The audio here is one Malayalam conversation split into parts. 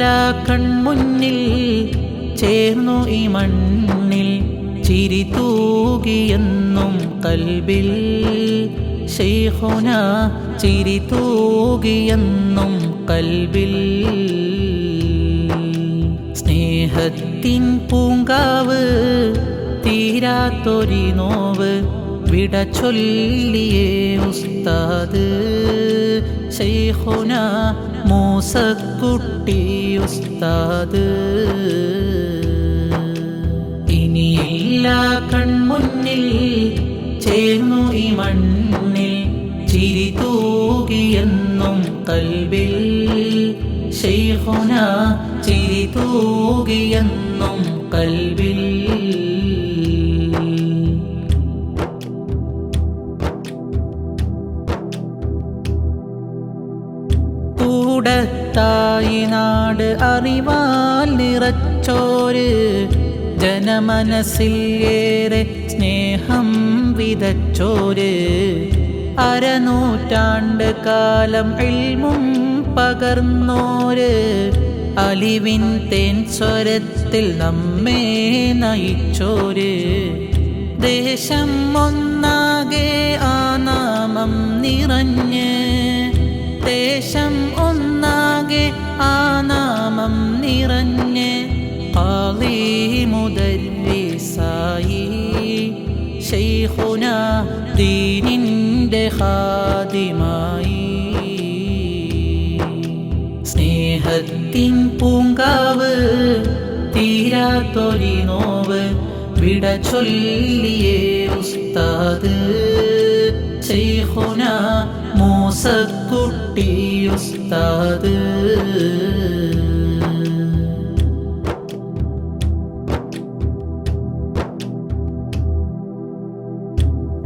ഇനിയില്ല കൺമുന്നിൽ ചേർന്നു ഈ മണ്ണിൽ ചിരി തൂകിയെന്നും കൽബിൽ ശൈഖുന ചിരി തൂകിയെന്നും കൽബിൽ സ്നേഹത്തിൻ പൂങ്കാവ് തീരാത്തൊരി നോവ് വിട ചൊല്ലിയേ ഉസ്താദ് ശൈഖുന മൂസക്കുട്ടി ഉസ്താദ്. ഇനിയില്ല കൺമുന്നിൽ ചേർന്നു ഈ മണ്ണിൽ ചിരി തൂകിയെന്നും കൽബിൽ ശൈഖുന ചിരി തൂകിയെന്നും കൽബിൽ. കൂടത്തായി നാട് അറിവാൽ നിറച്ചോര് ജനമനസ്സിൽ ഏറെ സ്നേഹം വിതച്ചോര് അരനൂറ്റാണ്ട് കാലം ഇൽമും പകർന്നോര് അലിവിൻ തേൻ സ്വരത്തിൽ നമ്മെ നയിച്ചോര് ദേശം ഒന്നാകെ ആ നാമം നിറഞ്ഞ് ദേശം ഒന്നാകെ ആ നാമം നിറഞ്ഞ് ഖാളി മുദർരിസായി ശൈഖുന ദീനിൻ്റെ ഖാദിമായി. സ്നേഹത്തിൻ പൂങ്കാവ് തീരാത്തൊരി നോവ് വിട ചൊല്ലിയേ ഉസ്താദ് ശൈഖുന മൂസക്കുട്ടി ഉസ്താദ്.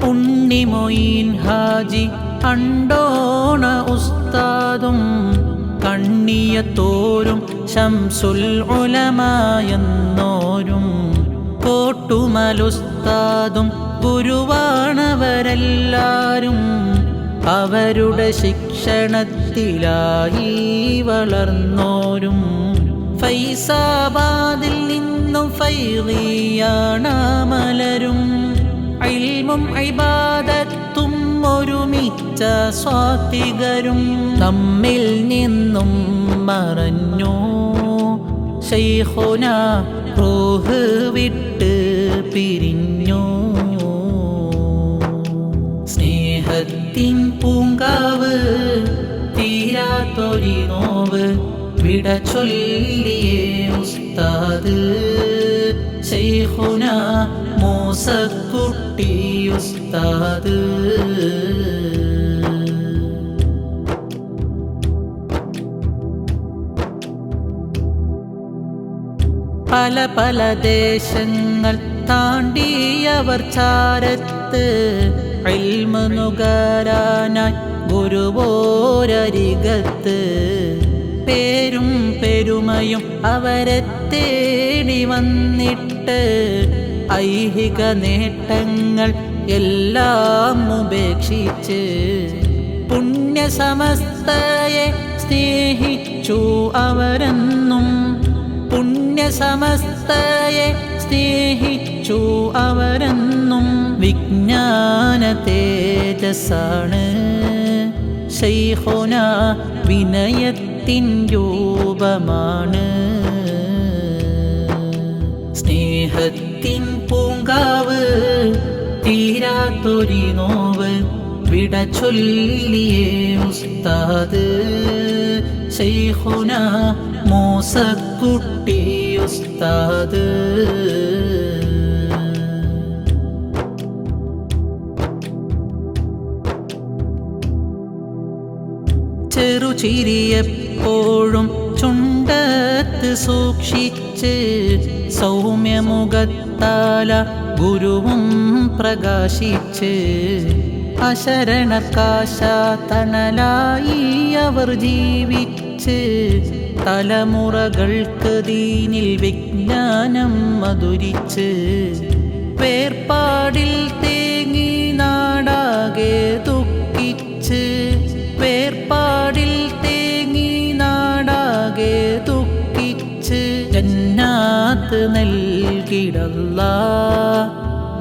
ഉണ്ണിമൊയ്ൻ ഹാജി അണ്ടോണ ഉസ്താദും കണ്ണിയത്തോരും ശംസുൽ ഉലമായെന്നോരും കോട്ടുമലുസ്താദും ഗുരുവാണവരെല്ലാരും അവരുടെ ശിക്ഷണത്തിലായി വളർന്നോരും ഫൈസാബാദിൽ നിന്നും ഫൈളിയാണ് മലരും ഇൽമും ഇബാദത്തും ഒരുമിച്ച സ്വാത്വികരും നമ്മിൽ നിന്നും മറഞ്ഞു ശൈഖുന റൂഹ് വിട്ട് പിരിഞ്ഞു. സ്നേഹത്തിൻ പൂങ്കാവ് തീരാത്തൊരി നോവ് വിട ചൊല്ലിയേ ഉസ്താദ് ശൈഖുന മൂസക്കുട്ടി ഉസ്താദ്. പല പല ദേശങ്ങൾ താണ്ടിയവർ ചാരത്ത് ഇൽമ് നുകരാനായി ഗുരുവോരരികത്ത് പേരും പെരുമയും അവരെ തേടി വന്നിട്ട് ഐഹിക നേട്ടങ്ങൾ എല്ലാം ഉപേക്ഷിച്ച് പുണ്യസമസ്തയെ സ്നേഹിച്ചു അവരെന്നും പുണ്യസമസ്തയെ സ്നേഹിച്ചു അവരെന്നും വിജ്ഞാന തേജസ്സാണ് ശൈഖുന വിനയത്തിൻ രൂപമാണ്. സ്നേഹത്തിൻ പൂങ്കാവ് തീരാത്തൊരി നോവ് വിട ചൊല്ലിയേ ഉസ്താദ് ശൈഖുന മൂസക്കുട്ടി ഉസ്താദ്. ചെറുചിരിയെപ്പോഴും ചുണ്ടത്ത് സൂക്ഷിച്ച് സൗമ്യമുഖത്താല ഗുരുവും പ്രകാശിച്ച് അശരണകാശ തണലായി അവർ ജീവിച്ച് തലമുറകൾക്ക് ദീനിൽ വിജ്ഞാനം മധുരിച്ച് വേർപാടിൽ തേങ്ങി നാടാകെ ദുഃഖിച്ച് വേർപാടിൽ തേങ്ങി നാടാകെ ദുഃഖിച്ച് കാത്ത് നൽകിടല്ലാ.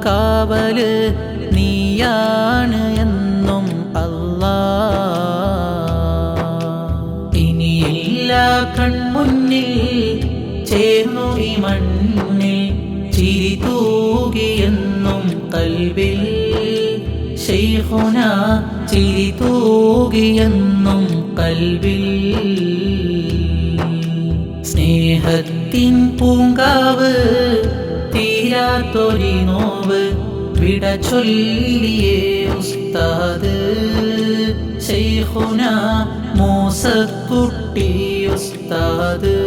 കാവല് നീയാണ് എന്നും അല്ലാ. ഇനിയില്ല കൺമുന്നിൽ ചേർന്നു ഈ മണ്ണിൽ ചിരി തൂകിയെന്നും കൽബിൽ. ശൈഖുന ചിരി തൂകിയെന്നും കൽബിൽ. സ്നേഹത്തിൻ പൂങ്കാവ് തീരാത്തൊരി നോവ് വിട ചൊല്ലിയേ ഉസ്താദ്. ശൈഖുന മൂസക്കുട്ടി ഉസ്താദ്.